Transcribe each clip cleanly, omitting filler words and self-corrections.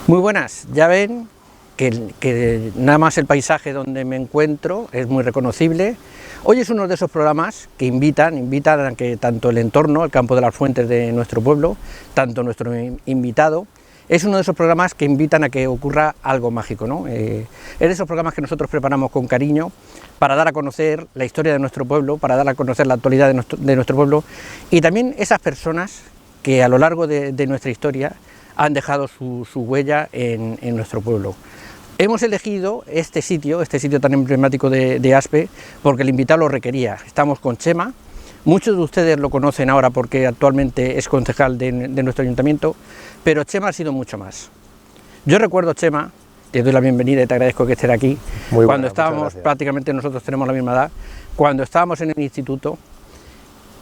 Muy buenas, ya ven que nada más el paisaje donde me encuentro es muy reconocible. Hoy es uno de esos programas que invitan a que tanto el entorno, el campo de las fuentes de nuestro pueblo, tanto nuestro invitado, es uno de esos programas que invitan a que ocurra algo mágico, ¿no? Es de esos programas que nosotros preparamos con cariño para dar a conocer la historia de nuestro pueblo, para dar a conocer la actualidad de nuestro pueblo, y también esas personas que a lo largo de nuestra historia han dejado su huella en nuestro pueblo. Hemos elegido este sitio tan emblemático de Aspe, porque el invitado lo requería. Estamos con Chema, muchos de ustedes lo conocen ahora porque actualmente es concejal de nuestro ayuntamiento, pero Chema ha sido mucho más. Yo recuerdo, Chema, te doy la bienvenida y te agradezco que estés aquí, cuando estábamos, prácticamente nosotros tenemos la misma edad, cuando estábamos en el instituto,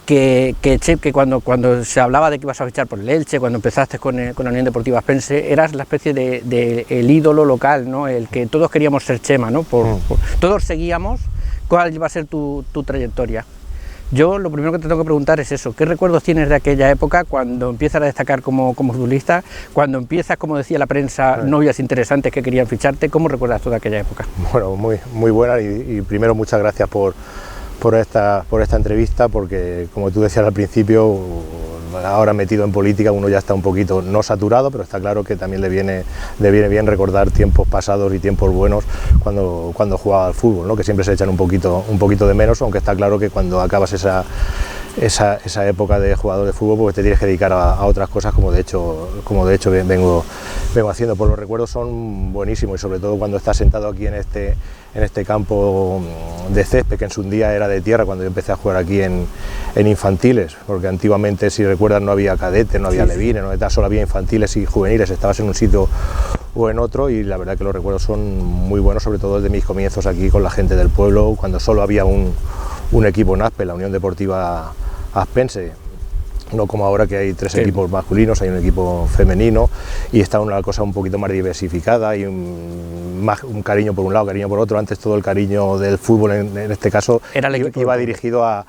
que cuando se hablaba de que ibas a fichar por el Elche, cuando empezaste con la Unión Deportiva Aspense, eras la especie de el ídolo local, ¿no? El que todos queríamos ser Chema, ¿no? Todos seguíamos cuál iba a ser tu trayectoria. Yo lo primero que te tengo que preguntar es eso, ¿qué recuerdos tienes de aquella época cuando empiezas a destacar como futbolista, cuando empiezas, como decía la prensa, novias interesantes que querían ficharte? ¿Cómo recuerdas toda aquella época? Bueno, muy buena y primero muchas gracias por esta entrevista, porque como tú decías al principio, ahora metido en política uno ya está un poquito, no saturado, pero está claro que también le viene bien recordar tiempos pasados y tiempos buenos cuando jugaba al fútbol, ¿no? Que siempre se echan un poquito de menos, aunque está claro que cuando acabas esa época de jugador de fútbol, pues te tienes que dedicar a otras cosas, como de hecho vengo haciendo. Pues los recuerdos son buenísimos, y sobre todo cuando estás sentado aquí en este campo de césped, que en su día era de tierra cuando yo empecé a jugar aquí en infantiles, porque antiguamente, si recuerdas, no había cadetes, no había levines, solo había infantiles y juveniles, estabas en un sitio o en otro, y la verdad que los recuerdos son muy buenos, sobre todo desde mis comienzos aquí con la gente del pueblo, cuando solo había un equipo en Aspe, la Unión Deportiva Aspense, no como ahora que hay tres equipos masculinos, hay un equipo femenino y está una cosa un poquito más diversificada y un cariño por un lado, cariño por otro. Antes todo el cariño del fútbol en este caso iba dirigido a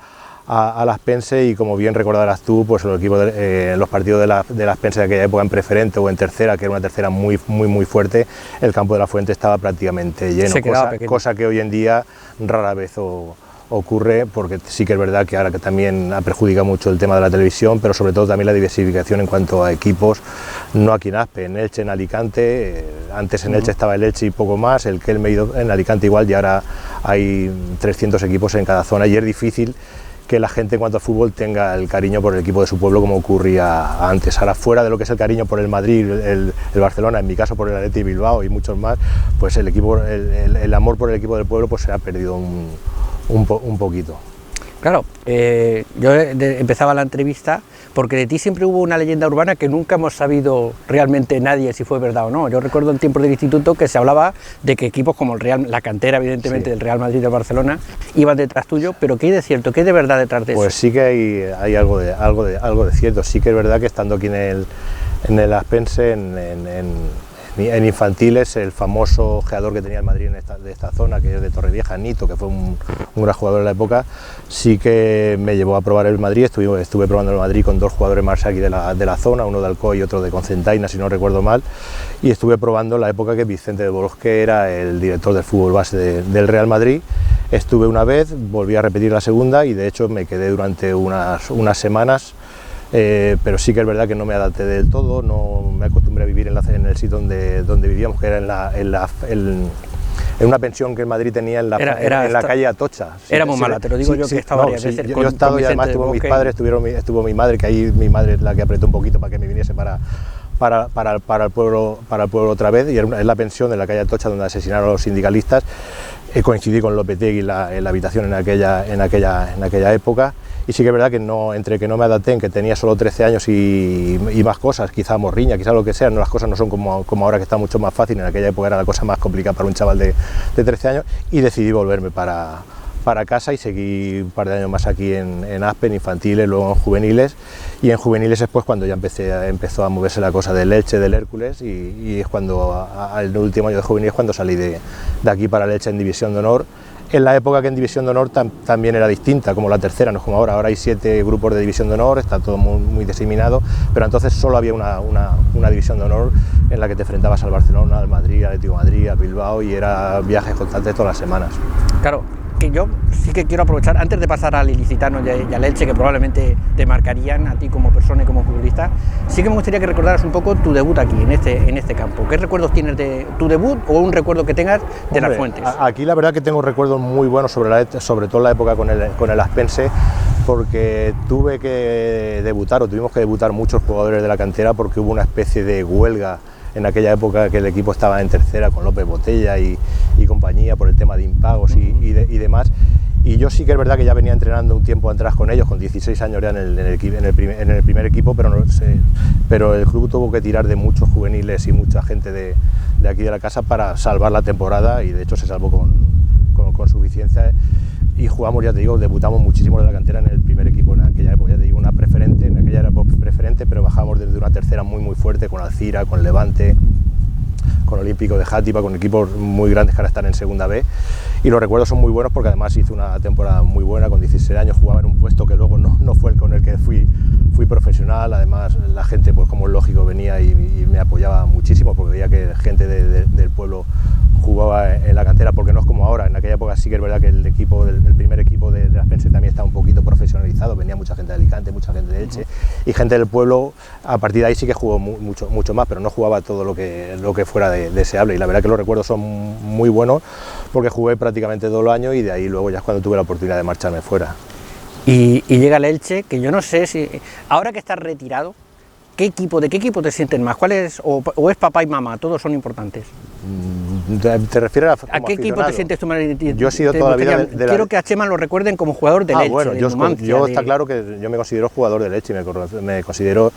la Aspense, y como bien recordarás tú, pues los partidos de la Aspense de aquella época en preferente o en tercera, que era una tercera muy fuerte, el campo de la Fuente estaba prácticamente lleno, cosa que hoy en día rara vez ocurre, porque sí que es verdad que ahora que también ha perjudicado mucho el tema de la televisión, pero sobre todo también la diversificación en cuanto a equipos, no aquí en Aspe, en Elche, en Alicante. Antes en Elche estaba el Elche y poco más, el Kelme en Alicante igual, y ahora hay 300 equipos en cada zona, y es difícil que la gente en cuanto a fútbol tenga el cariño por el equipo de su pueblo como ocurría antes. Ahora, fuera de lo que es el cariño por el Madrid, el Barcelona, en mi caso por el Athletic Bilbao y muchos más, pues el amor por el equipo del pueblo pues se ha perdido un poquito. Claro, yo empezaba la entrevista porque de ti siempre hubo una leyenda urbana que nunca hemos sabido realmente nadie si fue verdad o no. Yo recuerdo en tiempos del instituto que se hablaba de que equipos como el Real, la cantera evidentemente del Real Madrid y del Barcelona, iban detrás tuyo, pero ¿qué hay de cierto? ¿Qué hay de verdad detrás de eso? Pues sí que hay algo de cierto. Sí que es verdad que estando aquí en el Aspense, en infantiles, el famoso ojeador que tenía el Madrid de esta zona, que es de Torrevieja, Nito, que fue un gran jugador en la época, sí que me llevó a probar el Madrid. Estuve probando el Madrid con dos jugadores más aquí de la zona, uno de Alcoy y otro de Concentaina, si no recuerdo mal, y estuve probando la época que Vicente de Bosque era el director del fútbol base del Real Madrid. Estuve una vez, volví a repetir la segunda, y de hecho me quedé durante unas semanas. Pero sí que es verdad que no me adapté del todo, no me acostumbré a vivir en el sitio donde vivíamos, que era en una pensión que el Madrid tenía en la calle Atocha. Era muy mala, te lo digo yo, que estaba varias veces. Yo he estado, y además estuvo mis padres, estuvo mi madre, que ahí mi madre es la que apretó un poquito para que me viniese para el pueblo otra vez, y es la pensión de la calle Atocha donde asesinaron a los sindicalistas. Coincidí con Lopetegui en la habitación en aquella época. Y sí que es verdad que entre que no me adapté, en que tenía solo 13 años y más cosas, quizá morriña, quizá lo que sea, las cosas no son como ahora, que está mucho más fácil. En aquella época era la cosa más complicada para un chaval de 13 años, y decidí volverme para casa, y seguí un par de años más aquí en Aspe, en infantiles, luego en juveniles, y en juveniles es pues cuando ya empezó a moverse la cosa del Elche, del Hércules, y es cuando, el último año de juveniles, cuando salí de aquí para el Elche en División de Honor, En la época que en División de Honor también era distinta, como la tercera, no es como ahora. Ahora hay 7 grupos de División de Honor, está todo muy diseminado, pero entonces solo había una División de Honor en la que te enfrentabas al Barcelona, al Madrid, al Atlético de Madrid, al Bilbao, y era viajes constantes todas las semanas. Claro, que yo sí que quiero aprovechar, antes de pasar al Ilicitano y al Elche, que probablemente te marcarían a ti como persona y como futbolista, sí que me gustaría que recordaras un poco tu debut aquí, en este campo. ¿Qué recuerdos tienes de tu debut o un recuerdo que tengas de Las Fuentes? Aquí la verdad que tengo recuerdos muy buenos, sobre todo la época con el Aspense, porque tuvimos que debutar muchos jugadores de la cantera, porque hubo una especie de huelga en aquella época que el equipo estaba en tercera con López Botella y compañía por el tema de impagos y demás. Y yo sí que es verdad que ya venía entrenando un tiempo atrás con ellos, con 16 años ya en el primer equipo, pero el club tuvo que tirar de muchos juveniles y mucha gente de aquí de la casa para salvar la temporada, y de hecho se salvó con suficiencia. Y jugamos, ya te digo, debutamos muchísimo de la cantera en el primer equipo en aquella época, ya te digo, una preferente, en aquella era preferente, pero bajamos desde una tercera muy fuerte, con Alcira, con Levante, con Olímpico de Játiva, con equipos muy grandes que ahora están en segunda B, y los recuerdos son muy buenos porque además hice una temporada muy buena, con 16 años jugaba en un puesto que luego no fue el con el que fui profesional. Además la gente, pues como es lógico, venía y me apoyaba muchísimo, porque veía que gente del pueblo jugaba en la cantera, porque no es como ahora. En aquella época sí que es verdad que el primer equipo de Aspense también estaba un poquito profesionalizado, venía mucha gente de Alicante, mucha gente de Elche, y gente del pueblo. A partir de ahí sí que jugó mucho más, pero no jugaba todo lo que fuera deseable, y la verdad que los recuerdos son muy buenos, porque jugué prácticamente todo el año, y de ahí luego ya es cuando tuve la oportunidad de marcharme fuera. Y llega el Elche, que yo no sé si, ahora que estás retirado, ¿de qué equipo te sientes más? ¿Cuál es, o es papá y mamá? Todos son importantes. ¿Te refieres a qué equipo te sientes tú más? Yo he sido toda la vida quiero que a Chema lo recuerden como jugador del Elche. Bueno, yo está claro que yo me considero jugador del Elche, me considero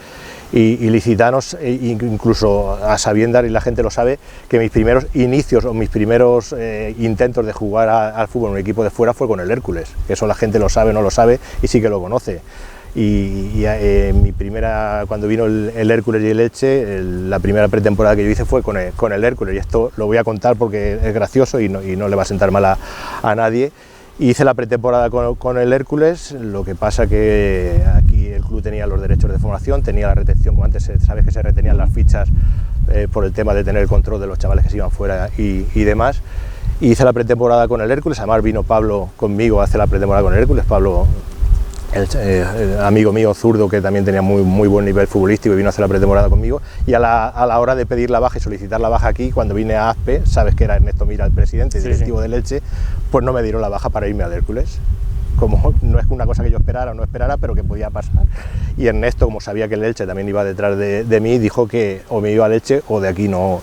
ilicitanos, incluso a sabiendas, y la gente lo sabe, que mis primeros inicios o mis primeros intentos de jugar al fútbol en un equipo de fuera fue con el Hércules, que eso la gente lo sabe, no lo sabe, y sí que lo conoce. Cuando vino el Hércules y el Elche, la primera pretemporada que yo hice fue con el Hércules, y esto lo voy a contar porque es gracioso y no le va a sentar mal a nadie. Hice la pretemporada con el Hércules, lo que pasa que aquí el club tenía los derechos de formación, tenía la retención, como antes sabes que se retenían las fichas por el tema de tener el control de los chavales que se iban fuera y demás. Hice la pretemporada con el Hércules, además vino Pablo conmigo a hacer la pretemporada con el Hércules, Pablo, el amigo mío zurdo, que también tenía muy buen nivel futbolístico, y vino a hacer la pretemporada conmigo. Y a la hora de pedir la baja y solicitar la baja aquí, cuando vine a ASPE, sabes que era Ernesto Mira el presidente, directivo del Elche, pues no me dieron la baja para irme al Hércules. Como no es una cosa que yo esperara o no esperara, pero que podía pasar. Y Ernesto, como sabía que el Elche también iba detrás de mí, dijo que o me iba al Elche o de aquí no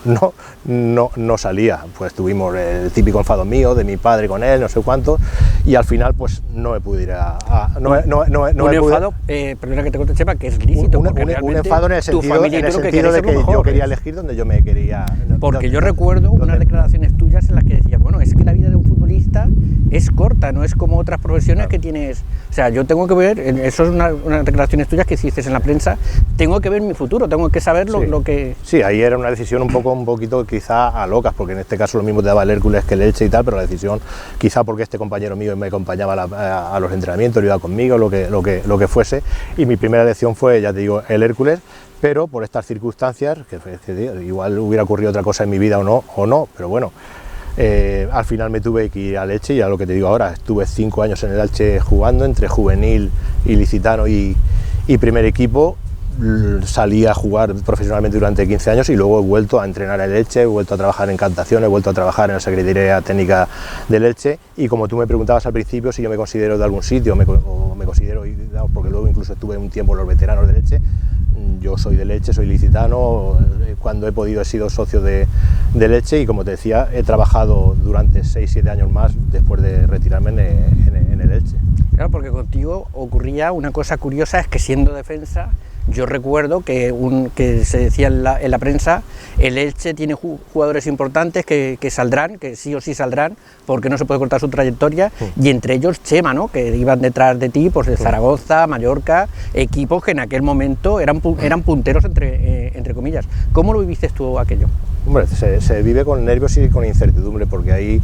salía. Pues tuvimos el típico enfado mío, de mi padre con él, no sé cuánto, y al final pues no me pude ir enfado, perdona que te corte, Chema, que es lícito. Un enfado en el sentido de que yo quería elegir donde yo me quería. Porque yo recuerdo unas declaraciones tuyas en las que decías, bueno, es que la vida de un futbolista es corta, no es como otras profesiones que tienes. O sea, yo tengo que ver, eso es unas declaraciones tuyas que hiciste en la prensa, tengo que ver mi futuro, tengo que saber lo que... Sí, ahí era una decisión un poquito quizá a locas, porque en este caso lo mismo te daba el Hércules que el Elche y tal, pero la decisión quizá porque este compañero mío me acompañaba a los entrenamientos, iba conmigo, lo que fuese, y mi primera elección fue, ya te digo, el Hércules, pero por estas circunstancias, que igual hubiera ocurrido otra cosa en mi vida o no, pero bueno. Al final me tuve que ir al Elche, y a lo que te digo ahora, estuve 5 años en el Elche jugando entre juvenil, ilicitano y primer equipo. Salí a jugar profesionalmente durante 15 años y luego he vuelto a entrenar el Elche, he vuelto a trabajar en Cantación, he vuelto a trabajar en la Secretaría Técnica del Elche. Y como tú me preguntabas al principio si yo me considero de algún sitio o me considero, porque luego incluso estuve un tiempo en los veteranos del Elche, yo soy del Elche, soy ilicitano, cuando he podido he sido socio del Elche, y como te decía, he trabajado durante 6-7 años más después de retirarme en el Elche. Claro, porque contigo ocurría una cosa curiosa, es que siendo defensa, yo recuerdo que se decía en la prensa, el Elche tiene jugadores importantes que saldrán, que sí o sí saldrán, porque no se puede cortar su trayectoria, y entre ellos Chema, ¿no?, que iban detrás de ti, pues de Zaragoza, Mallorca, equipos que en aquel momento eran punteros entre comillas. ¿Cómo lo viviste tú aquello? Hombre, se vive con nervios y con incertidumbre, porque ahí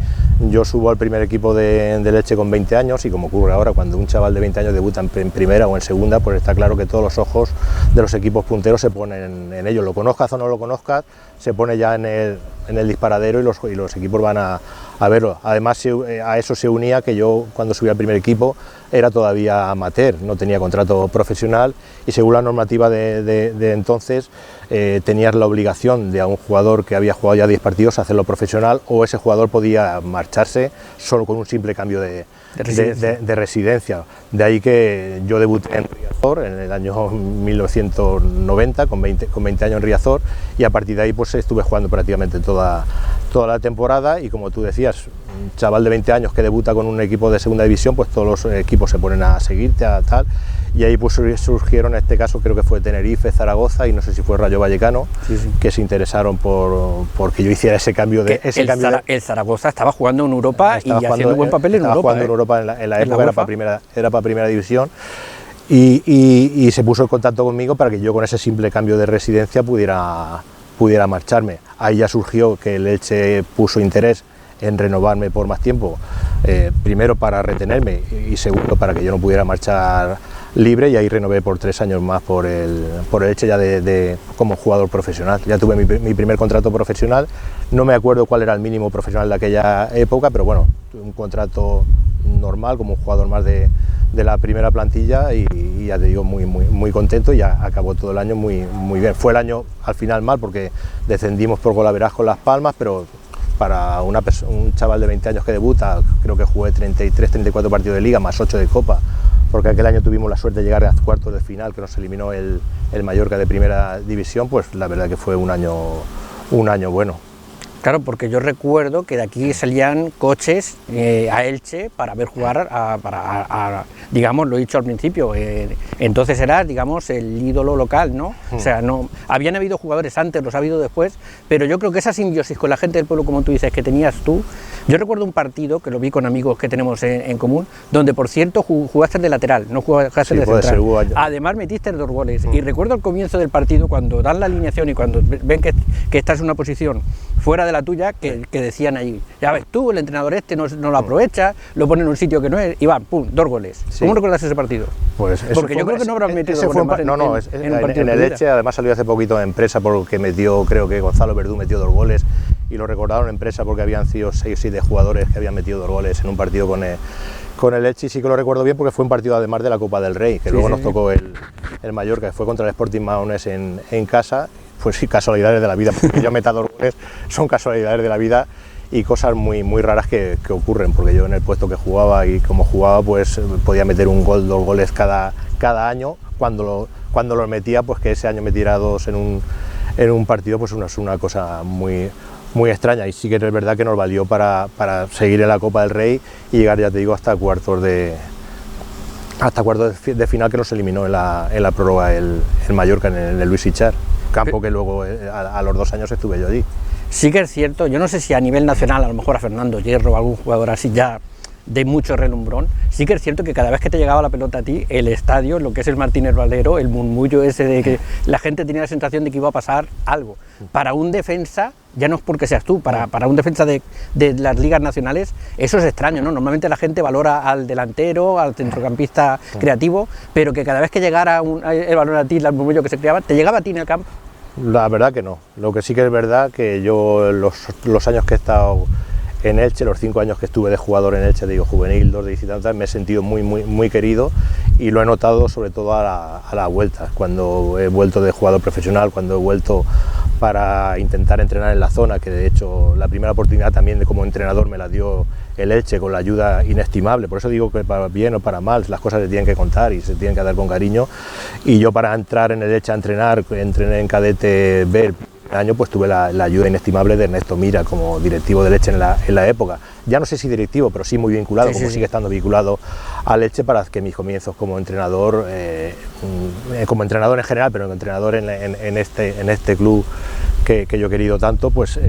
yo subo al primer equipo de Elche con 20 años y como ocurre ahora, cuando un chaval de 20 años debuta en primera o en segunda, pues está claro que todos los ojos de los equipos punteros se ponen en ello, lo conozcas o no lo conozcas, se pone ya en el disparadero y los equipos van a verlo. Además a eso se unía que yo cuando subí al primer equipo era todavía amateur, no tenía contrato profesional y según la normativa de entonces tenías la obligación de a un jugador que había jugado ya 10 partidos hacerlo profesional, o ese jugador podía marcharse solo con un simple cambio de residencia. De ahí que yo debuté en Riazor en el año 1990 con 20 años en Riazor, y a partir de ahí pues estuve jugando prácticamente toda la temporada, y como tú decías, un chaval de 20 años que debuta con un equipo de segunda división, pues todos los equipos se ponen a seguirte, a tal, y ahí pues surgieron, en este caso creo que fue Tenerife, Zaragoza y no sé si fue Rayo Vallecano, que se interesaron porque yo hiciera ese cambio de... El Zaragoza estaba jugando en Europa y haciendo buen papel en Europa. Estaba jugando en Europa en la época, era para primera división, y se puso en contacto conmigo para que yo con ese simple cambio de residencia pudiera marcharme. Ahí ya surgió que el Elche puso interés en renovarme por más tiempo, primero para retenerme y segundo para que yo no pudiera marchar libre, y ahí renové por 3 años más por el Elche ya como jugador profesional. Ya tuve mi primer contrato profesional, no me acuerdo cuál era el mínimo profesional de aquella época, pero bueno, tuve un contrato normal como un jugador más de la primera plantilla y ya te digo, muy contento, y ya acabó todo el año muy bien. Fue el año al final mal porque descendimos por golaveras con Las Palmas, pero para un chaval de 20 años que debuta, creo que jugué 33-34 partidos de liga más 8 de copa, porque aquel año tuvimos la suerte de llegar a cuartos de final, que nos eliminó el Mallorca de primera división, pues la verdad que fue un año bueno. Claro, porque yo recuerdo que de aquí salían coches a Elche para ver jugar, digamos, lo he dicho al principio, entonces era, digamos, el ídolo local, ¿no? O sea, no habían habido jugadores antes, los ha habido después, pero yo creo que esa simbiosis con la gente del pueblo, como tú dices, que tenías tú. Yo recuerdo un partido, que lo vi con amigos que tenemos en común, donde, por cierto, jugaste de lateral, no jugaste de central. Además, metiste 2 goles. Y recuerdo el comienzo del partido, cuando dan la alineación y cuando ven que estás en una posición fuera de la tuya, que decían ahí, ya ves tú, el entrenador no lo aprovecha, lo pone en un sitio que no es, y van, pum, 2 goles. Sí. ¿Cómo recuerdas ese partido? Pues porque yo creo que no habrás metido goles más en un partido en el Elche, además salió hace poquito en prensa porque creo que Gonzalo Verdú metió 2 goles, y lo recordaron en prensa porque habían sido 6 o 7 jugadores que habían metido 2 goles en un partido con el Elche, y sí que lo recuerdo bien porque fue un partido además de la Copa del Rey, que luego nos tocó el Mallorca, que fue contra el Sporting Mahones en casa. Pues sí, casualidades de la vida, porque yo meta 2 goles, son casualidades de la vida y cosas muy raras que ocurren, porque yo en el puesto que jugaba y como jugaba, pues podía meter 1 gol, 2 goles cada año. Cuando lo metía, pues que ese año metiera 2 en un partido, pues es una cosa muy extraña, y sí que es verdad que nos valió para seguir en la Copa del Rey y llegar, ya te digo, hasta cuartos de final, que nos eliminó en la prórroga el Mallorca en el Luis Sitchar, campo que luego a los 2 años estuve yo allí. Sí que es cierto, yo no sé si a nivel nacional, a lo mejor a Fernando Hierro o algún jugador así ya de mucho relumbrón, sí que es cierto que cada vez que te llegaba la pelota a ti, el estadio, lo que es el Martínez Valero, el murmullo ese de que la gente tenía la sensación de que iba a pasar algo. Para un defensa, ya no es porque seas tú, para un defensa de las ligas nacionales, eso es extraño, ¿no? Normalmente la gente valora al delantero, al centrocampista creativo, pero que cada vez que llegara el balón a ti, el murmullo que se creaba, ¿te llegaba a ti en el campo? La verdad que no. Lo que sí que es verdad que yo los años que he estado en Elche, los 5 años que estuve de jugador en Elche, digo juvenil, 2 de visitantes, me he sentido muy querido, y lo he notado sobre todo a la vuelta, cuando he vuelto de jugador profesional, cuando he vuelto para intentar entrenar en la zona, que de hecho la primera oportunidad también de como entrenador me la dio el Elche con la ayuda inestimable. Por eso digo que para bien o para mal las cosas se tienen que contar y se tienen que dar con cariño, y yo para entrar en el Elche a entrenar, entrené en cadete B el año, pues tuve la ayuda inestimable de Ernesto Mira como directivo del Elche en la época. Ya no sé si directivo, pero sí muy vinculado, sigue estando vinculado al Elche, para que mis comienzos como entrenador en general, pero como entrenador en este club que yo he querido tanto, pues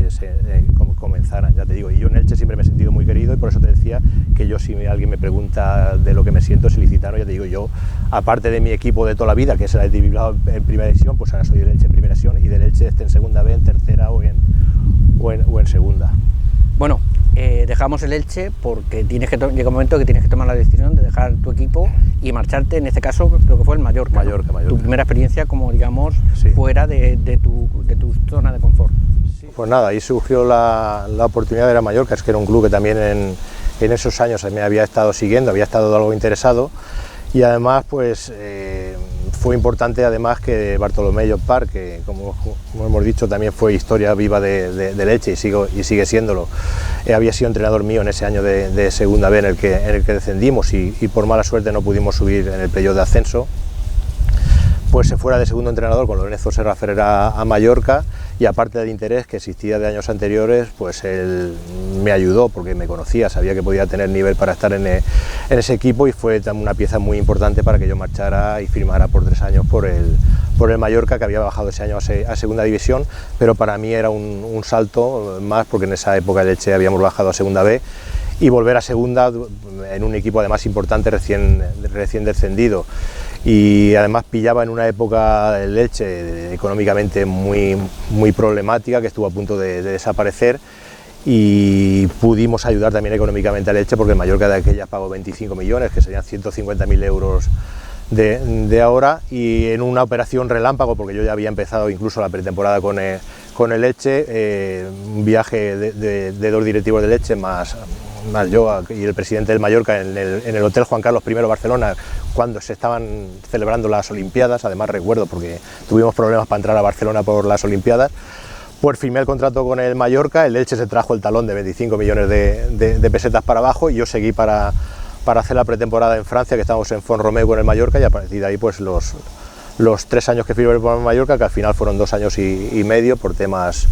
comenzaran, ya te digo. Y yo en Elche siempre me he sentido muy querido, y por eso te decía que yo, si alguien me pregunta de lo que me siento, es ilicitano. Ya te digo, yo, aparte de mi equipo de toda la vida, que es el de Bilbao en primera división, pues ahora soy del Elche en primera división, y del Elche esté en segunda B, en tercera o o en segunda. Bueno, dejamos el Elche porque llega un momento que tienes que tomar la decisión de dejar tu equipo y marcharte, en este caso creo que fue el Mallorca. Mallorca. Tu primera experiencia como, digamos, sí, fuera de tu zona de confort. Sí. Pues nada, ahí surgió la oportunidad de ir a Mallorca, es que era un club que también en esos años me había estado siguiendo, había estado algo interesado, y además pues fue importante además que Bartolomé Llopart, que como hemos dicho también fue historia viva de Elche y sigue siéndolo, había sido entrenador mío en ese año de segunda B en el que descendimos y por mala suerte no pudimos subir en el playoff de ascenso, pues se fuera de segundo entrenador con Lorenzo Serra Ferrer a Mallorca, y aparte del interés que existía de años anteriores, pues él me ayudó porque me conocía, sabía que podía tener nivel para estar en ese equipo, y fue una pieza muy importante para que yo marchara y firmara por 3 años por el Mallorca, que había bajado ese año a segunda división, pero para mí era un salto más, porque en esa época de Elche habíamos bajado a segunda B, y volver a segunda en un equipo además importante recién descendido, y además pillaba en una época el Elche económicamente muy problemática, que estuvo a punto de desaparecer, y pudimos ayudar también económicamente al Elche porque el Mallorca de aquella pagó 25 millones, que serían 150.000 euros de ahora, y en una operación relámpago, porque yo ya había empezado incluso la pretemporada con el Elche, un viaje de 2 directivos del Elche más yo y el presidente del Mallorca en el Hotel Juan Carlos I Barcelona, cuando se estaban celebrando las Olimpiadas, además recuerdo porque tuvimos problemas para entrar a Barcelona por las Olimpiadas, pues firmé el contrato con el Mallorca, el Elche se trajo el talón de 25 millones de pesetas para abajo, y yo seguí para hacer la pretemporada en Francia, que estábamos en Font-Romeu con el Mallorca, y a partir de ahí pues los 3 años que firmé por el Mallorca, que al final fueron 2 años y medio por temas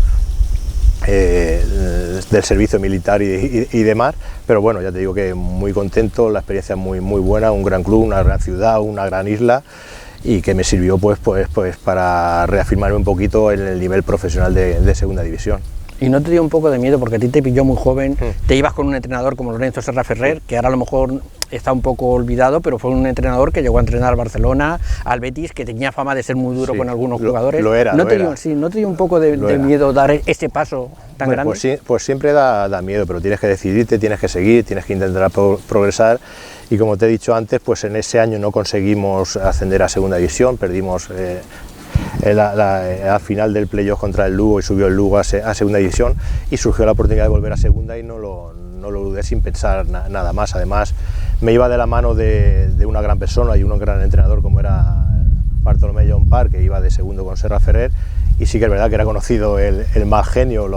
del servicio militar y demás, pero bueno, ya te digo que muy contento, la experiencia es muy buena, un gran club, una gran ciudad, una gran isla, y que me sirvió pues para reafirmarme un poquito en el nivel profesional de segunda división. ¿Y no te dio un poco de miedo, porque a ti te pilló muy joven, te ibas con un entrenador como Lorenzo Serra Ferrer, que ahora a lo mejor está un poco olvidado, pero fue un entrenador que llegó a entrenar al Barcelona, al Betis, que tenía fama de ser muy duro con algunos jugadores? Lo era. ¿No te dio un poco de miedo dar ese paso tan grande? Pues siempre da miedo, pero tienes que decidirte, tienes que seguir, tienes que intentar progresar, y como te he dicho antes, pues en ese año no conseguimos ascender a segunda división, perdimos al final del playoff contra el Lugo, y subió el Lugo a segunda división, y surgió la oportunidad de volver a segunda, y no lo dudé sin pensar nada más. Además me iba de la mano de una gran persona y un gran entrenador como era Bartolomé Llopart, que iba de segundo con Serra Ferrer, y sí que es verdad que era conocido el mal genio,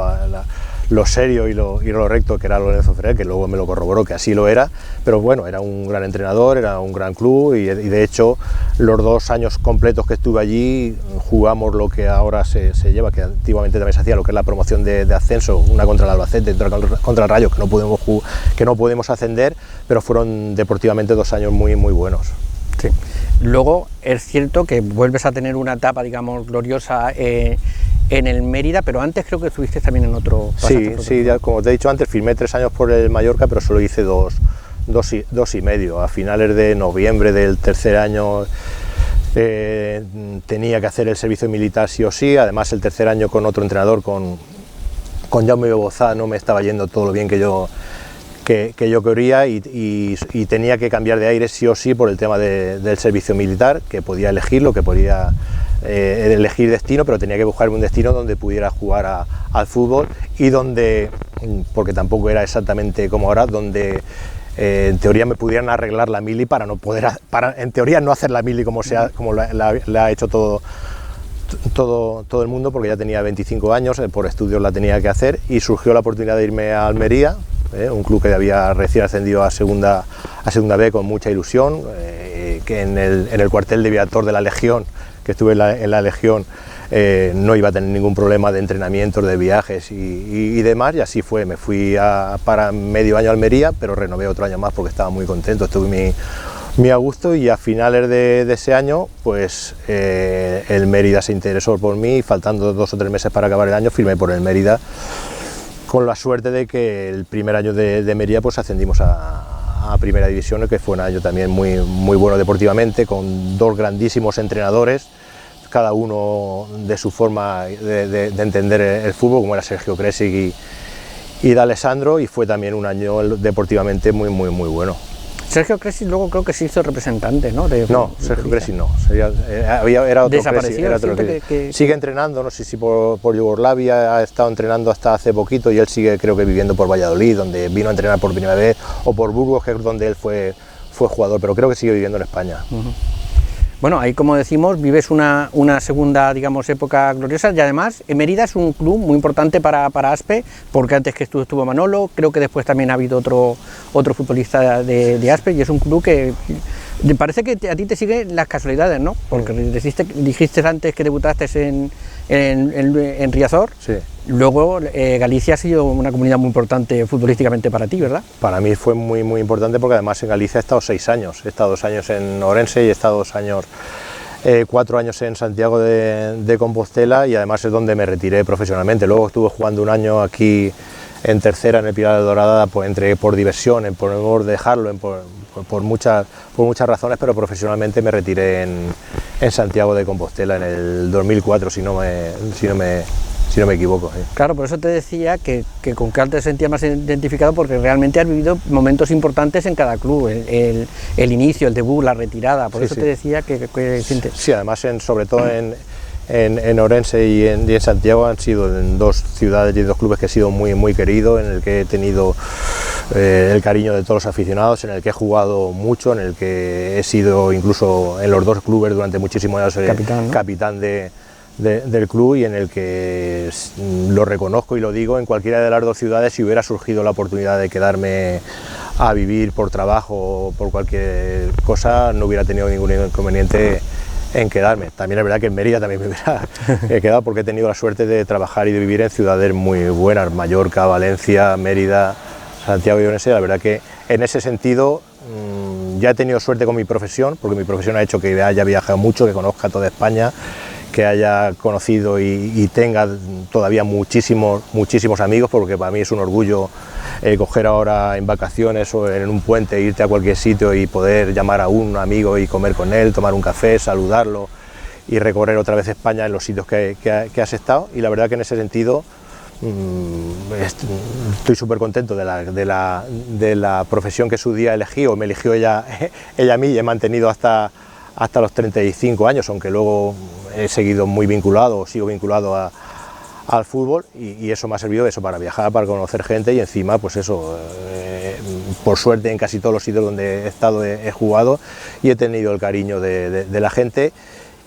lo serio y lo recto que era Lorenzo Ferrer, que luego me lo corroboró que así lo era, pero bueno, era un gran entrenador, era un gran club, y de hecho los 2 años completos que estuve allí jugamos lo que ahora se lleva, que antiguamente también se hacía, lo que es la promoción de ascenso, una contra el Albacete, otra contra el Rayo, que no pudimos ascender, pero fueron deportivamente 2 años muy buenos. Sí. Luego es cierto que vuelves a tener una etapa, digamos, gloriosa en el Mérida, pero antes creo que estuviste también en otro... Sí, ya, como te he dicho antes, firmé 3 años por el Mallorca, pero solo hice dos y medio. A finales de noviembre del tercer año tenía que hacer el servicio militar sí o sí, además el tercer año con otro entrenador, con Jaume Bozá, no me estaba yendo todo lo bien que yo quería, y tenía que cambiar de aire sí o sí por el tema del servicio militar, que podía elegirlo, que podía elegir destino, pero tenía que buscarme un destino donde pudiera jugar al fútbol, y donde, porque tampoco era exactamente como ahora, donde en teoría me pudieran arreglar la mili para en teoría no hacer la mili como la ha hecho todo el mundo, porque ya tenía 25 años, por estudios la tenía que hacer, y surgió la oportunidad de irme a Almería, un club que había recién ascendido a segunda B con mucha ilusión, que en el cuartel de Viator de la Legión, que estuve en la Legión, no iba a tener ningún problema de entrenamientos, de viajes y demás, y así fue. Me fui para medio año a Almería, pero renové otro año más porque estaba muy contento, estuve muy a gusto, y a finales de ese año pues el Mérida se interesó por mí, y faltando 2 o 3 meses para acabar el año firmé por el Mérida, con la suerte de que el primer año de Mérida pues ascendimos a primera división, que fue un año también muy bueno deportivamente, con 2 grandísimos entrenadores, cada uno de su forma de entender el fútbol, como era Sergio Kresic y D'Alessandro, y fue también un año deportivamente muy bueno. Sergio Kresic luego creo que se hizo representante, ¿no? No, Sergio Kresic no, era otro Kresic. Que sigue entrenando, no sé si por Yugoslavia, ha estado entrenando hasta hace poquito, y él sigue, creo que viviendo por Valladolid, donde vino a entrenar por primera vez, o por Burgos, que es donde él fue jugador, pero creo que sigue viviendo en España. Bueno, ahí, como decimos, vives una segunda, digamos, época gloriosa, y además Mérida es un club muy importante para Aspe, porque antes que estuvo Manolo, creo que después también ha habido otro futbolista de Aspe, y es un club que me parece que a ti te siguen las casualidades, ¿no? Porque dijiste antes que debutaste en Riazor. Sí. Luego Galicia ha sido una comunidad muy importante futbolísticamente para ti, ¿verdad? Para mí fue muy importante, porque además en Galicia he estado 6 años, he estado 2 años en Orense y he estado 4 años en Santiago de Compostela, y además es donde me retiré profesionalmente. Luego estuve jugando un año aquí en tercera, en el Pilar de Dorada, pues, por diversión, por dejarlo, por muchas razones, pero profesionalmente me retiré en Santiago de Compostela en el 2004, si no me equivoco. Sí. Claro, por eso te decía que con Cal te sentías más identificado, porque realmente has vivido momentos importantes en cada club, el inicio, el debut, la retirada, por eso te decía que sientes. Sí, además sobre todo en Orense y en Santiago han sido en 2 ciudades y 2 clubes que he sido muy querido, en el que he tenido el cariño de todos los aficionados, en el que he jugado mucho, en el que he sido incluso en los 2 clubes durante muchísimos años capitán del club, y en el que lo reconozco y lo digo, en cualquiera de las 2 ciudades, si hubiera surgido la oportunidad de quedarme a vivir por trabajo o por cualquier cosa, no hubiera tenido ningún inconveniente en quedarme. También es verdad que en Mérida también me hubiera quedado, porque he tenido la suerte de trabajar y de vivir en ciudades muy buenas, Mallorca, Valencia, Mérida, Santiago y Orense. La verdad que en ese sentido ya he tenido suerte con mi profesión, porque mi profesión ha hecho que haya viajado mucho, que conozca toda España, que haya conocido y tenga todavía muchísimos amigos, porque para mí es un orgullo coger ahora en vacaciones o en un puente, irte a cualquier sitio y poder llamar a un amigo y comer con él, tomar un café, saludarlo y recorrer otra vez España en los sitios que has estado. Y la verdad que en ese sentido estoy súper contento de la profesión que su día elegí, o me eligió ella a mí, y he mantenido hasta los 35 años, aunque luego he seguido muy vinculado, sigo vinculado al fútbol, y eso me ha servido para viajar, para conocer gente, y encima pues eso, por suerte en casi todos los sitios donde he estado he jugado y he tenido el cariño de la gente.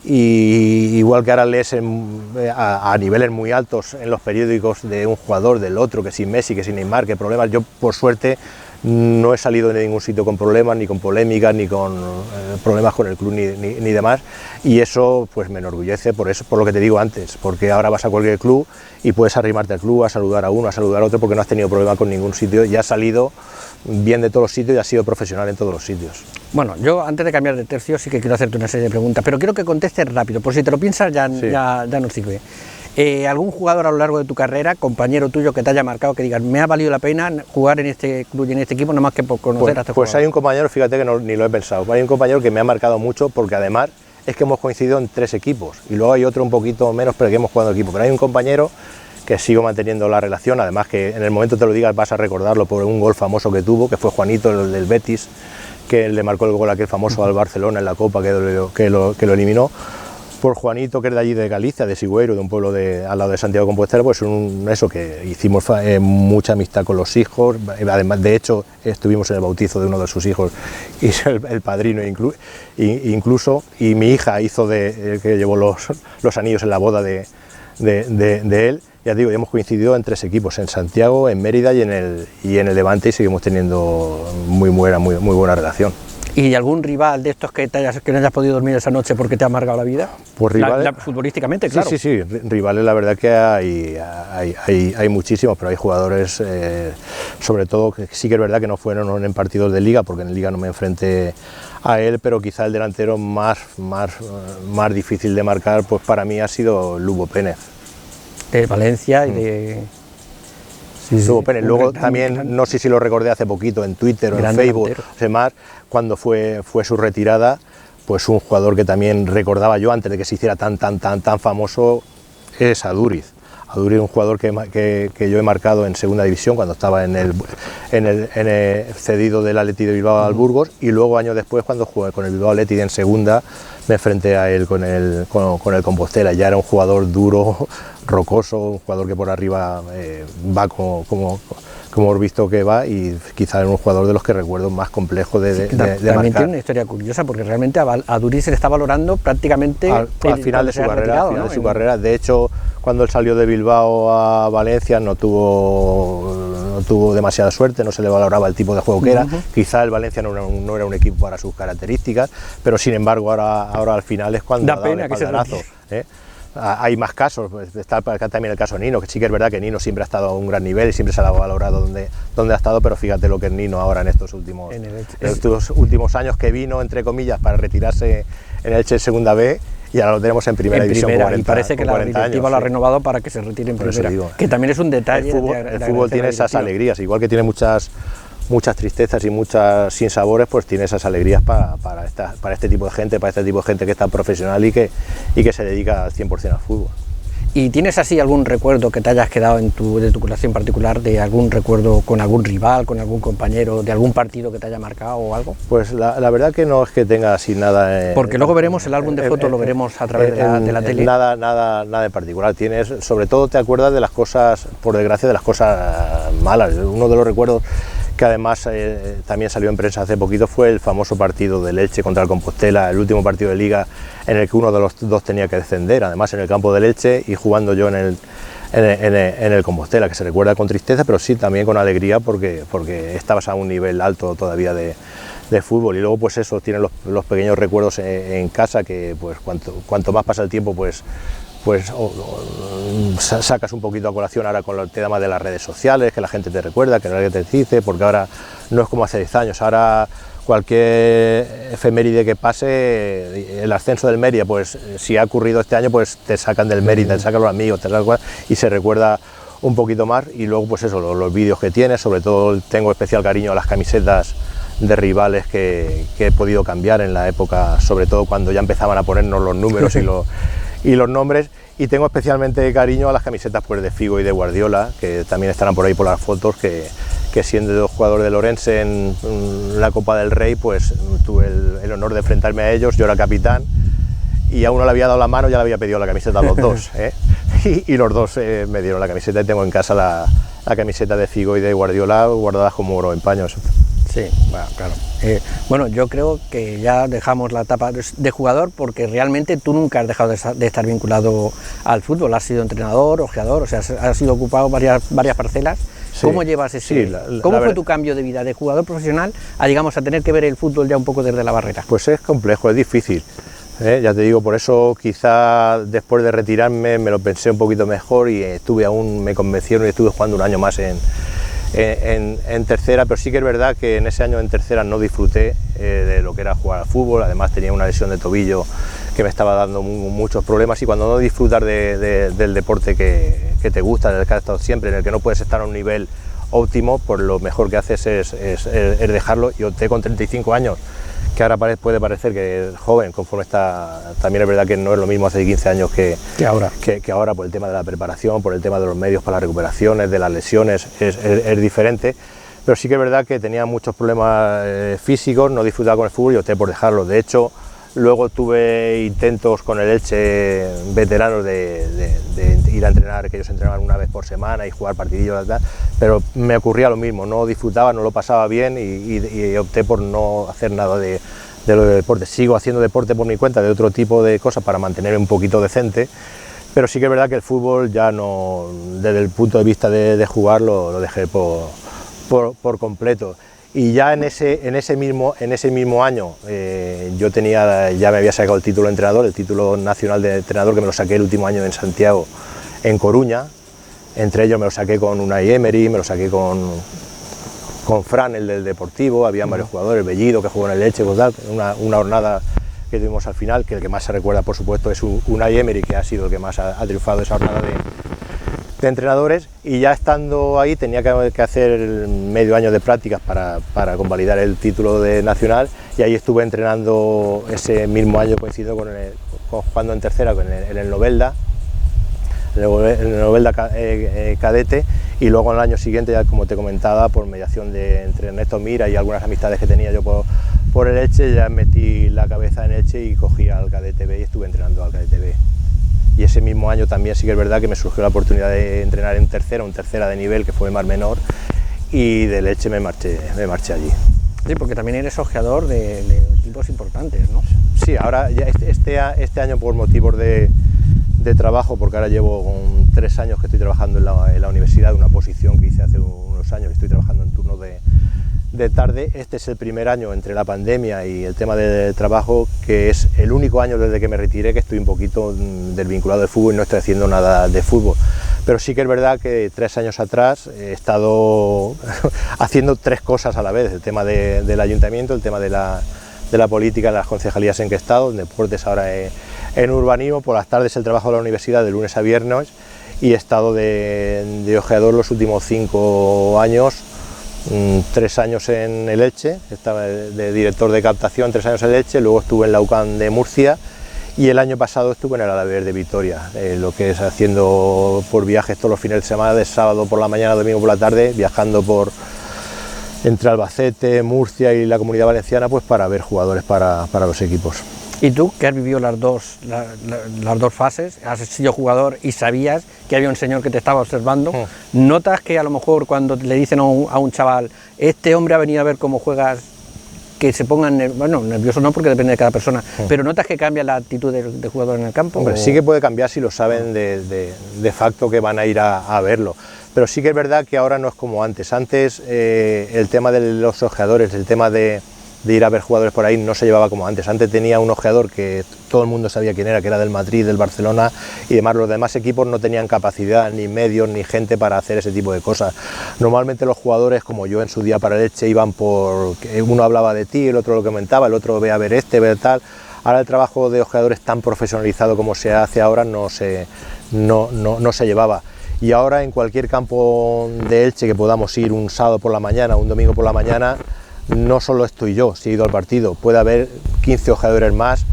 Y igual que ahora lees a niveles muy altos en los periódicos de un jugador, del otro, que sin Messi, que sin Neymar, que problemas, yo por suerte no he salido de ningún sitio con problemas, ni con polémicas, ni con problemas con el club, ni demás, y eso pues me enorgullece, por lo que te digo antes, porque ahora vas a cualquier club y puedes arrimarte al club, a saludar a uno, a saludar a otro, porque no has tenido problema con ningún sitio, y has salido bien de todos los sitios y has sido profesional en todos los sitios. Bueno, yo antes de cambiar de tercio sí que quiero hacerte una serie de preguntas, pero quiero que contestes rápido, por si te lo piensas ya no sirve. ¿Algún jugador a lo largo de tu carrera, compañero tuyo, que te haya marcado, que digas, me ha valido la pena jugar en este club y en este equipo, no más que por conocer a este jugador? Pues hay un compañero, fíjate que ni lo he pensado, hay un compañero que me ha marcado mucho, porque además es que hemos coincidido en 3 equipos, y luego hay otro un poquito menos, pero que hemos jugado en equipo, pero hay un compañero que sigo manteniendo la relación, además que en el momento te lo digas vas a recordarlo por un gol famoso que tuvo, que fue Juanito, el del Betis, que le marcó el gol aquel famoso al Barcelona en la Copa, que lo eliminó. Por Juanito, que es de allí de Galicia, de Sigüeiro, de un pueblo al lado de Santiago de Compostela, pues eso, que hicimos mucha amistad con los hijos, además, de hecho, estuvimos en el bautizo de uno de sus hijos, y el padrino incluso, y mi hija hizo que llevó los anillos en la boda de él. Ya digo, ya hemos coincidido en 3 equipos, en Santiago, en Mérida y en el Levante, y seguimos teniendo muy buena relación. ¿Y algún rival de estos que no hayas podido dormir esa noche porque te ha amargado la vida? Pues rivales, futbolísticamente, claro. Sí, rivales la verdad que hay muchísimos, pero hay jugadores, sobre todo, que sí que es verdad que no fueron en partidos de Liga, porque en Liga no me enfrenté a él, pero quizá el delantero más difícil de marcar, pues para mí ha sido Lugo Pénez. De Valencia y de... Lugo Pénez. Luego también, no sé si lo recordé hace poquito en Twitter o en Facebook, cuando fue su retirada, pues un jugador que también recordaba yo antes de que se hiciera tan famoso es Aduriz. Aduriz es un jugador que yo he marcado en segunda división cuando estaba en el cedido del Athletic de Bilbao al Burgos, y luego años después cuando jugué con el Bilbao Athletic en segunda me enfrenté a él con el Compostela. Ya era un jugador duro, rocoso, un jugador que por arriba va como hemos visto que va, y quizá era un jugador de los que recuerdo más complejo de también marcar. Tiene una historia curiosa, porque realmente a Duriz se le está valorando prácticamente al final de su carrera, retirado, final ¿no? de su carrera. De hecho, cuando él salió de Bilbao a Valencia no tuvo demasiada suerte, no se le valoraba el tipo de juego que era. Quizá el Valencia no era un equipo para sus características, pero sin embargo ahora al final es cuando da ha dado pena el que se espaldarazo, ¿eh? Hay más casos, está acá también el caso Nino, que sí que es verdad que Nino siempre ha estado a un gran nivel y siempre se le ha valorado donde ha estado, pero fíjate lo que es Nino ahora en estos últimos años, que vino, entre comillas, para retirarse en el Elche Segunda B, y ahora lo tenemos en primera división. Y parece que la directiva lo ha renovado para que se retire en primera, que también es un detalle. El fútbol tiene esas alegrías, igual que tiene muchas tristezas y muchas sinsabores, pues tiene esas alegrías para este tipo de gente, que es tan profesional y que se dedica al 100% al fútbol. ¿Y tienes así algún recuerdo que te hayas quedado de tu clase en particular, de algún recuerdo con algún rival, con algún compañero, de algún partido que te haya marcado o algo? Pues la verdad que no es que tenga así nada... Porque luego veremos el álbum de fotos, lo veremos a través de la tele. Nada en particular. Sobre todo te acuerdas de las cosas, por desgracia, de las cosas malas. Uno de los recuerdos que además también salió en prensa hace poquito fue el famoso partido del Elche contra el Compostela, el último partido de Liga en el que uno de los dos tenía que descender, además en el campo del Elche y jugando yo en el Compostela, que se recuerda con tristeza, pero sí también con alegría porque estabas a un nivel alto todavía de fútbol. Y luego pues eso, tienes los pequeños recuerdos en casa, que pues cuanto más pasa el tiempo pues sacas un poquito a colación ahora con el tema de las redes sociales, que la gente te recuerda, que nadie te dice, porque ahora no es como hace 10 años, ahora cualquier efeméride que pase, el ascenso del Mérida, pues si ha ocurrido este año, pues te sacan del Mérida, te sacan los amigos, y se recuerda un poquito más. Y luego pues eso, los vídeos que tienes, sobre todo tengo especial cariño a las camisetas de rivales que he podido cambiar en la época, sobre todo cuando ya empezaban a ponernos los números y los nombres, y tengo especialmente cariño a las camisetas pues de Figo y de Guardiola, que también estarán por ahí por las fotos, que siendo dos jugadores de Orense en la Copa del Rey, pues tuve el honor de enfrentarme a ellos. Yo era capitán y a uno le había dado la mano, ya le había pedido la camiseta a los dos, y los dos me dieron la camiseta, y tengo en casa la camiseta de Figo y de Guardiola guardadas como oro en paños. Sí, bueno, claro. Bueno, yo creo que ya dejamos la etapa de jugador, porque realmente tú nunca has dejado de estar vinculado al fútbol. Has sido entrenador, ojeador, o sea, has sido ocupado varias parcelas. Sí, ¿cómo llevas ese? Sí, ¿Cómo fue tu cambio de vida de jugador profesional a, digamos, a tener que ver el fútbol ya un poco desde la barrera? Pues es complejo, es difícil. Ya te digo, por eso quizá después de retirarme me lo pensé un poquito mejor y me convencieron y estuve jugando un año más en tercera, pero sí que es verdad que en ese año en tercera no disfruté de lo que era jugar al fútbol. Además tenía una lesión de tobillo que me estaba dando muchos problemas, y cuando no disfrutas del deporte que te gusta, del que has estado siempre, en el que no puedes estar a un nivel óptimo, pues lo mejor que haces es dejarlo. Y opté con 35 años, que ahora puede parecer que es joven, conforme está. También es verdad que no es lo mismo hace 15 años que ahora, por el tema de la preparación, por el tema de los medios para las recuperaciones, de las lesiones, es diferente. Pero sí que es verdad que tenía muchos problemas físicos, no disfrutaba con el fútbol y opté por dejarlo. De hecho, luego tuve intentos con el Elche veteranos de ir a entrenar, que ellos entrenaban una vez por semana y jugar partidillos, pero me ocurría lo mismo, no disfrutaba, no lo pasaba bien, y opté por no hacer nada de lo de deporte. Sigo haciendo deporte por mi cuenta, de otro tipo de cosas, para mantenerme un poquito decente, pero sí que es verdad que el fútbol ya no, desde el punto de vista de jugar, lo dejé por completo. Y ya en ese mismo año ya me había sacado el título de entrenador, el título nacional de entrenador, que me lo saqué el último año en Santiago, en Coruña. Entre ellos me lo saqué con Unai Emery, me lo saqué con Fran, el del Deportivo, había varios jugadores, Bellido, que jugó en el Elche, una jornada que tuvimos al final, que el que más se recuerda, por supuesto, es Unai Emery, que ha sido el que más ha triunfado esa jornada de entrenadores, y ya estando ahí tenía que hacer medio año de prácticas para convalidar el título de nacional, y ahí estuve entrenando ese mismo año, coincidiendo con jugando en tercera en el Novelda, cadete, y luego en el año siguiente, ya como te comentaba, por mediación entre Ernesto Mira y algunas amistades que tenía yo por el Elche, ya metí la cabeza en Elche y cogí al cadete B y estuve entrenando al cadete B. Y ese mismo año también sí que es verdad que me surgió la oportunidad de entrenar en tercera, un tercera de nivel, que fue Mar Menor, y del Elche me marché allí. Sí, porque también eres ojeador de equipos importantes, ¿no? Sí, ahora ya este año por motivos de trabajo, porque ahora llevo 3 años que estoy trabajando en la universidad, una posición que hice hace unos años, estoy trabajando en turnos de tarde. Este es el primer año entre la pandemia y el tema del trabajo, que es el único año desde que me retiré que estoy un poquito desvinculado del fútbol y no estoy haciendo nada de fútbol. Pero sí que es verdad que 3 años atrás he estado haciendo 3 cosas a la vez: el tema del ayuntamiento, el tema de la política en las concejalías en que he estado, en deportes, ahora en urbanismo, por las tardes el trabajo de la universidad de lunes a viernes, y he estado de ojeador los últimos 5 años, 3 años en el Elche, estaba de director de captación 3 años en el Elche, luego estuve en la UCAM de Murcia, y el año pasado estuve en el Alavés de Vitoria, lo que es haciendo por viajes todos los fines de semana, de sábado por la mañana, domingo por la tarde, viajando entre Albacete, Murcia y la Comunidad Valenciana, pues para ver jugadores para los equipos. ¿Y tú, que has vivido las dos fases, has sido jugador y sabías que había un señor que te estaba observando, notas que a lo mejor cuando le dicen a un chaval, este hombre ha venido a ver cómo juegas, que se pongan, nerviosos no, porque depende de cada persona, pero notas que cambia la actitud del jugador en el campo? Hombre, sí que puede cambiar si lo saben de facto que van a ir a verlo, pero sí que es verdad que ahora no es como antes. Antes el tema de los ojeadores, el tema de ir a ver jugadores por ahí no se llevaba como antes. Antes tenía un ojeador que todo el mundo sabía quién era, que era del Madrid, del Barcelona y demás. Los demás equipos no tenían capacidad, ni medios, ni gente para hacer ese tipo de cosas. Normalmente los jugadores, como yo en su día para el Elche, iban por... uno hablaba de ti, el otro lo comentaba, el otro ve a ver este, ve tal. Ahora el trabajo de ojeadores tan profesionalizado como se hace ahora no se llevaba. Y ahora en cualquier campo de Elche que podamos ir un sábado por la mañana, un domingo por la mañana, no solo estoy yo, si he ido al partido, puede haber 15 ojeadores más,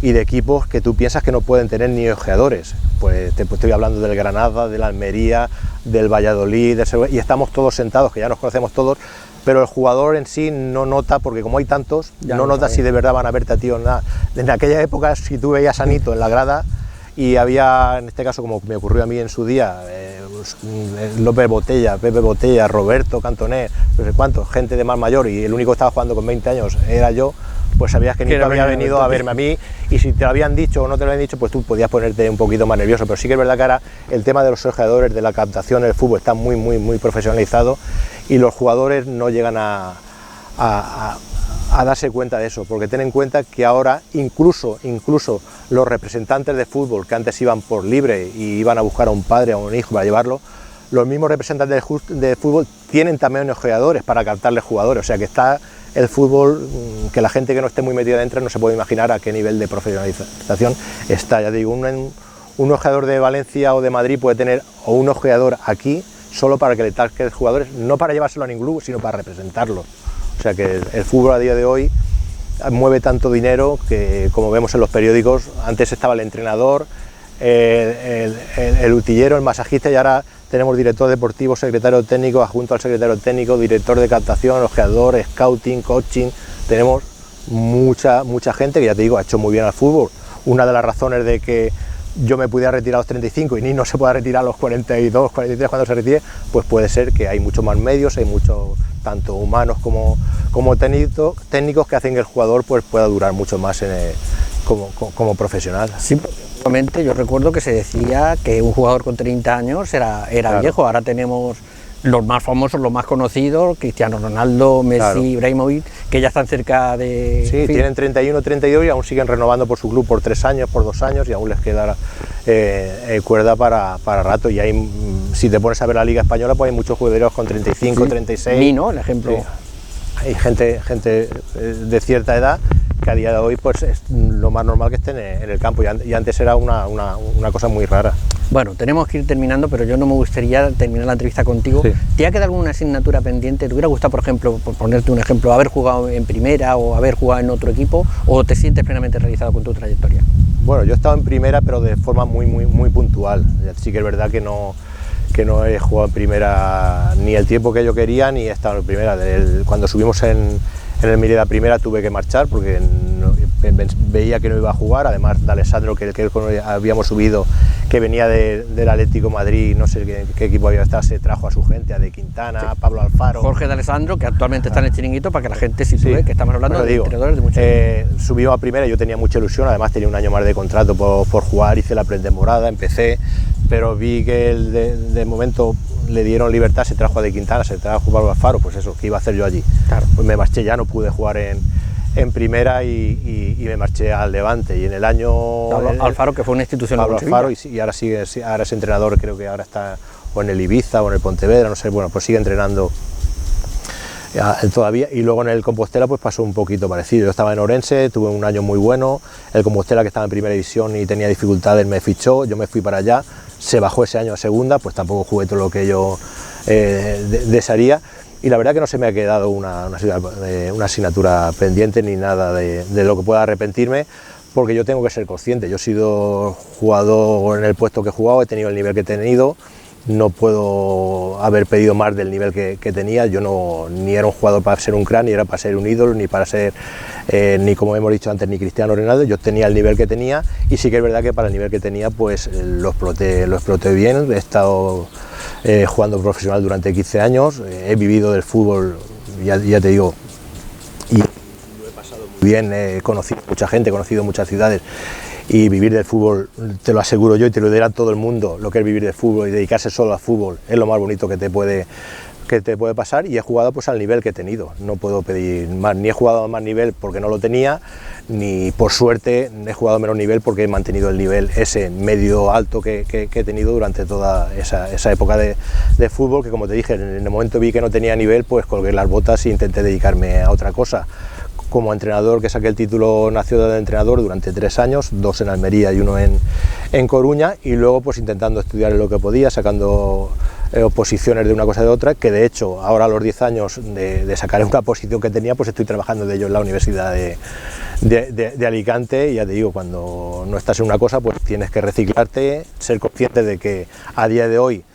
y de equipos que tú piensas que no pueden tener ni ojeadores. Pues te estoy hablando del Granada, del Almería, del Valladolid, y estamos todos sentados, que ya nos conocemos todos, pero el jugador en sí no nota, porque como hay tantos, ya no nota si de verdad van a verte a ti o nada. En aquella época, si tú veías a Nito en la grada, y había, en este caso, como me ocurrió a mí en su día, López Botella, Pepe Botella, Roberto Cantoné, no sé cuántos, gente de más mayor, y el único que estaba jugando con 20 años era yo, pues sabías que Nito había venido a verme a mí, y si te lo habían dicho o no te lo habían dicho, pues tú podías ponerte un poquito más nervioso. Pero sí que es verdad que ahora el tema de los ojeadores, de la captación del fútbol, está muy profesionalizado, y los jugadores no llegan a darse cuenta de eso, porque ten en cuenta que ahora incluso los representantes de fútbol, que antes iban por libre y iban a buscar a un padre o a un hijo para llevarlo, los mismos representantes de fútbol tienen también ojeadores para captarles jugadores. O sea que está el fútbol, que la gente que no esté muy metida dentro no se puede imaginar a qué nivel de profesionalización está. Ya digo, un ojeador de Valencia o de Madrid puede tener o un ojeador aquí solo para que le taque jugadores, no para llevárselo a ningún club, sino para representarlo. O sea que el fútbol a día de hoy mueve tanto dinero que, como vemos en los periódicos, antes estaba el entrenador, el utillero, el masajista, y ahora tenemos director deportivo, secretario técnico, adjunto al secretario técnico, director de captación, ojeador, scouting, coaching. Tenemos mucha gente que, ya te digo, ha hecho muy bien al fútbol. Una de las razones de que yo me pudiera retirar a los 35 y ni no se pueda retirar a los 42, 43 cuando se retire, pues puede ser que hay muchos más medios, hay muchos, tanto humanos como técnicos, que hacen que el jugador pues pueda durar mucho más como profesional. Sí, obviamente yo recuerdo que se decía que un jugador con 30 años era claro, viejo. Ahora tenemos los más famosos, los más conocidos, Cristiano Ronaldo, Messi, claro, Ibrahimovic, que ya están cerca de... Sí, tienen 31, 32 y aún siguen renovando por su club por 3 años, por 2 años, y aún les queda cuerda para rato. Y hay, si te pones a ver la Liga Española, pues hay muchos jugadores con 35, sí, 36... Mí, ¿no? El ejemplo... Sí. Hay gente de cierta edad que a día de hoy pues es lo más normal que estén en el campo, y antes era una cosa muy rara. Bueno, tenemos que ir terminando, pero yo no me gustaría terminar la entrevista contigo. Sí. ¿Te ha quedado alguna asignatura pendiente? ¿Te hubiera gustado, por ejemplo, por ponerte un ejemplo, haber jugado en primera o haber jugado en otro equipo, o te sientes plenamente realizado con tu trayectoria? Bueno, yo he estado en primera, pero de forma muy puntual. Sí que es verdad que no he jugado en primera ni el tiempo que yo quería, ni he estado en primera. Cuando subimos en el Mérida primera tuve que marchar porque veía que no iba a jugar. Además de Alessandro, que habíamos subido, que venía del Atlético Madrid, no sé qué equipo había estado, se trajo a su gente, a De Quintana, sí. Pablo Alfaro. Jorge de Alessandro, que actualmente está en el Chiringuito, para que la gente sitúe, sí, que estamos hablando de entrenadores de muchos. Subimos a primera, yo tenía mucha ilusión, además tenía un año más de contrato por jugar, hice la pretemporada, empecé, pero vi que de momento le dieron libertad, se trajo a De Quintana, se trajo a Pablo Alfaro, pues eso, ¿qué iba a hacer yo allí? Claro. Pues me marché, ya no pude jugar en primera y me marché al Levante, y en el año... Alfaro, que fue una institución. Pablo Alfaro, y ahora ahora es entrenador, creo que ahora está o en el Ibiza o en el Pontevedra, no sé, bueno, pues sigue entrenando todavía. Y luego en el Compostela pues pasó un poquito parecido. Yo estaba en Orense, tuve un año muy bueno, el Compostela, que estaba en primera división y tenía dificultades, me fichó, yo me fui para allá, se bajó ese año a segunda, pues tampoco jugué todo lo que yo desearía. Y la verdad que no se me ha quedado una asignatura pendiente ni nada de lo que pueda arrepentirme, porque yo tengo que ser consciente. Yo he sido jugador en el puesto que he jugado, he tenido el nivel que he tenido, no puedo haber pedido más del nivel que tenía. Yo ni era un jugador para ser un crack, ni era para ser un ídolo, ni para ser, ni como hemos dicho antes, ni Cristiano Ronaldo. Yo tenía el nivel que tenía, y sí que es verdad que para el nivel que tenía pues lo exploté bien. He estado jugando profesional durante 15 años, he vivido del fútbol, ya te digo, y lo he pasado muy bien, he conocido mucha gente, he conocido muchas ciudades, y vivir del fútbol, te lo aseguro yo y te lo dirá todo el mundo, lo que es vivir del fútbol y dedicarse solo al fútbol es lo más bonito que te puede pasar. Y he jugado pues al nivel que he tenido, no puedo pedir más, ni he jugado a más nivel porque no lo tenía, ni por suerte he jugado a menos nivel porque he mantenido el nivel ese medio alto que he tenido durante toda esa época de fútbol, que como te dije, en el momento vi que no tenía nivel, pues colgué las botas e intenté dedicarme a otra cosa. Como entrenador, que saqué el título nacional de entrenador durante 3 años, 2 en Almería y 1 en Coruña, y luego pues intentando estudiar lo que podía, sacando oposiciones de una cosa de otra, que de hecho ahora a los 10 años de sacar una posición que tenía, pues estoy trabajando de ello en la Universidad de Alicante. Y ya te digo, cuando no estás en una cosa pues tienes que reciclarte, ser consciente de que a día de hoy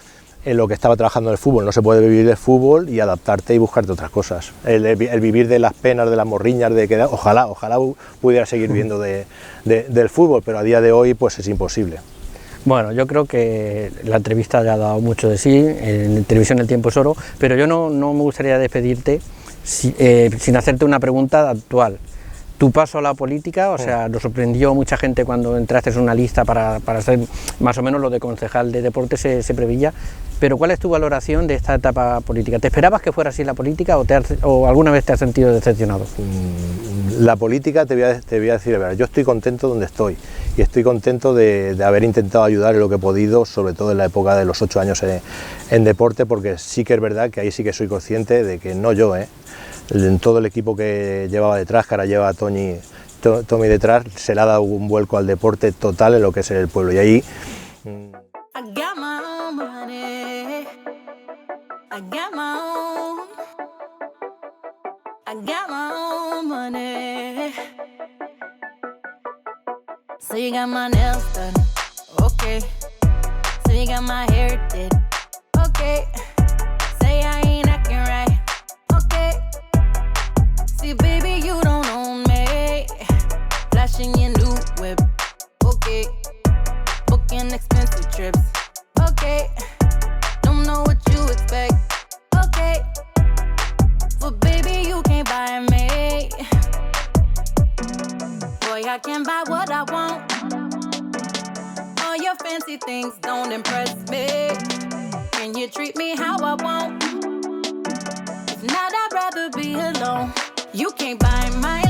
en lo que estaba trabajando en el fútbol no se puede vivir del fútbol, y adaptarte y buscarte otras cosas. El vivir de las penas, de las morriñas, ojalá pudiera seguir viviendo del fútbol, pero a día de hoy pues es imposible. Bueno, yo creo que la entrevista ya ha dado mucho de sí, en televisión el tiempo es oro, pero yo no me gustaría despedirte sin hacerte una pregunta actual. Tu paso a la política, o sea, nos sorprendió mucha gente cuando entraste en una lista para ser más o menos lo de concejal de deportes, se preveía, pero ¿cuál es tu valoración de esta etapa política? ¿Te esperabas que fuera así la política o alguna vez te has sentido decepcionado? La política, te voy a decir, yo estoy contento donde estoy, y estoy contento de haber intentado ayudar en lo que he podido, sobre todo en la época de los 8 años en deporte, porque sí que es verdad que ahí sí que soy consciente de que no yo, en todo el equipo que llevaba detrás, que ahora lleva Tommy detrás, se le ha dado un vuelco al deporte total en lo que es el pueblo, y ahí... So you got my nails done, okay. So you got my hair did, okay. Say I ain't acting right, okay. See baby, you don't own me. Flashing your new whip, okay. Booking expensive trips, okay. Don't know what you expect, okay. But baby, you can't buy me. Boy, I can buy what I want. All your fancy things don't impress me. Can you treat me how I want? If not, I'd rather be alone. You can't buy my